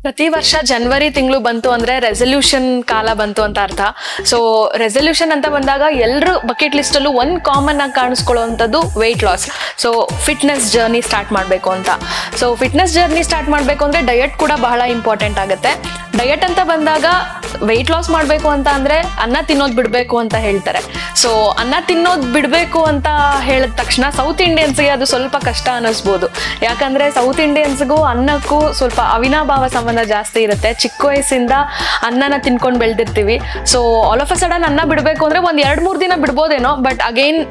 ಪ್ರತಿ ವರ್ಷ ಜನವರಿ ತಿಂಗಳು ಬಂತು ಅಂದ್ರೆ ರೆಸಲ್ಯೂಷನ್ ಕಾಲ ಬಂತು ಅಂತ ಅರ್ಥ. ಸೊ ರೆಸಲ್ಯೂಷನ್ ಅಂತ ಬಂದಾಗ ಎಲ್ಲರೂ ಬಕೆಟ್ ಲಿಸ್ಟ್ ಅಲ್ಲೂ ಒಂದು ಕಾಮನ್ ಆಗಿ ಕಾಣಿಸ್ಕೊಳ್ಳುವಂಥದ್ದು weight loss. So fitness journey start ಮಾಡಬೇಕು ಅಂತ. ಸೊ ಫಿಟ್ನೆಸ್ ಜರ್ನಿ ಸ್ಟಾರ್ಟ್ ಮಾಡಬೇಕು ಅಂದ್ರೆ ಡಯಟ್ ಕೂಡ ಬಹಳ ಇಂಪಾರ್ಟೆಂಟ್ ಆಗುತ್ತೆ. ಡಯಟ್ ಅಂತ ಬಂದಾಗ ವೆಯ್ಟ್ ಲಾಸ್ ಮಾಡಬೇಕು ಅಂತ ಅಂದ್ರೆ ಅನ್ನ ತಿನ್ನೋದು ಬಿಡಬೇಕು ಅಂತ ಹೇಳ್ತಾರೆ. ಸೊ ಅನ್ನ ತಿನ್ನೋದು ಬಿಡಬೇಕು ಅಂತ ಹೇಳಿದ ತಕ್ಷಣ ಸೌತ್ ಇಂಡಿಯನ್ಸ್ಗೆ ಅದು ಸ್ವಲ್ಪ ಕಷ್ಟ ಅನ್ನಿಸ್ಬೋದು. ಯಾಕಂದ್ರೆ ಸೌತ್ ಇಂಡಿಯನ್ಸ್ಗೂ ಅನ್ನಕ್ಕೂ ಸ್ವಲ್ಪ ಅವಿನಾಭಾವ ಸಂಬಂಧ ಜಾಸ್ತಿ ಇರುತ್ತೆ. ಚಿಕ್ಕ ವಯಸ್ಸಿಂದ ಅನ್ನನ ತಿನ್ಕೊಂಡು ಬೆಳೆದಿರ್ತೀವಿ. So all of a sudden ಅನ್ನ ಬಿಡಬೇಕು ಅಂದ್ರೆ ಒಂದ್ 2-3 ದಿನ ಬಿಡ್ಬೋದೇನೋ, but again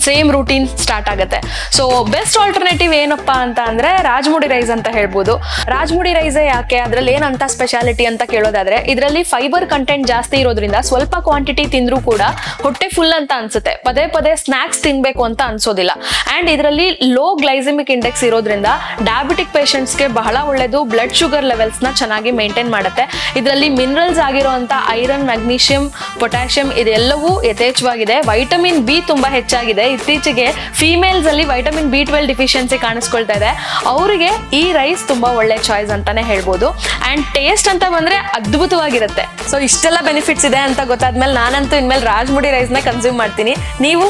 same routine start ಆಗುತ್ತೆ. ಸೊ ಬೆಸ್ಟ್ ಆಲ್ಟರ್ನೇಟಿವ್ ಏನಪ್ಪಾ ಅಂತ ಅಂದ್ರೆ ರಾಜಮುಡಿ ರೈಸ್ ಅಂತ ಹೇಳ್ಬೋದು. ರಾಜಮುಡಿ ರೈಸೇ ಯಾಕೆ, ಅದ್ರಲ್ಲಿ ಏನಂತ ಸ್ಪೆಷಾಲಿಟಿ ಅಂತ ಕೇಳೋದಾದ್ರೆ ಇದರಲ್ಲಿ ಫೈಬರ್ ಕಂಟೆಂಟ್ ಜಾಸ್ತಿ ಇರೋದ್ರಿಂದ ಸ್ವಲ್ಪ ಕ್ವಾಂಟಿಟಿ ತಿಂದ್ರೂ ಕೂಡ ಹೊಟ್ಟೆ ಫುಲ್ ಅಂತ ಅನ್ಸುತ್ತೆ. ಪದೇ ಪದೇ ಸ್ನಾಕ್ಸ್ ತಿನ್ಬೇಕು ಅಂತ ಅನ್ಸೋದಿಲ್ಲ. ಅಂಡ್ ಇದರಲ್ಲಿ ಲೋ ಗ್ಲೈಸೆಮಿಕ್ ಇಂಡೆಕ್ಸ್ ಇರೋದ್ರಿಂದ ಡಯಾಬಿಟಿಕ್ ಪೇಷಂಟ್ಸ್ಗೆ ಬಹಳ ಒಳ್ಳೇದು. ಬ್ಲಡ್ ಶುಗರ್ ಲೆವೆಲ್ಸ್ ನ ಚೆನ್ನಾಗಿ ಮೇಂಟೈನ್ ಮಾಡುತ್ತೆ. ಇದರಲ್ಲಿ ಮಿನರಲ್ಸ್ ಆಗಿರುವಂತ ಐರನ್, ಮ್ಯಾಗ್ನೀಷಿಯಂ, ಪೊಟ್ಯಾಷಿಯಂ ಇದೆಲ್ಲವೂ ಯಥೇಚ್ಛವಾಗಿದೆ. ವೈಟಮಿನ್ ಬಿ ತುಂಬಾ ಹೆಚ್ಚಾಗಿದೆ. ಇತ್ತೀಚೆಗೆ ಫಿಮೇಲ್ಸ್ ಅಲ್ಲಿ ವೈಟಮಿನ್ B12 ಡಿಫಿಷಿಯನ್ಸಿ ಕಾಣಿಸ್ಕೊಳ್ತಾ ಇದೆ. ಅವರಿಗೆ ಈ ರೈಸ್ ತುಂಬಾ ಒಳ್ಳೆ ಚಾಯ್ಸ್ ಅಂತಾನೆ ಹೇಳ್ಬೋದು. ಅಂಡ್ ಟೇಸ್ಟ್ ಅಂತ ಬಂದ್ರೆ ಅದ್ಭುತವಾಗಿರುತ್ತೆ. ಸೊ ಇಷ್ಟೆಲ್ಲ ಬೆನಿಫಿಟ್ಸ್ ಇದೆ ಅಂತ ಗೊತ್ತಾದ್ಮೇಲೆ ನಾನಂತೂ ಇನ್ಮೇಲೆ ರಾಜಮುಡಿ ರೈಸ್ ನ ಕನ್ಸ್ಯೂಮ್ ಮಾಡ್ತೀನಿ. ನೀವು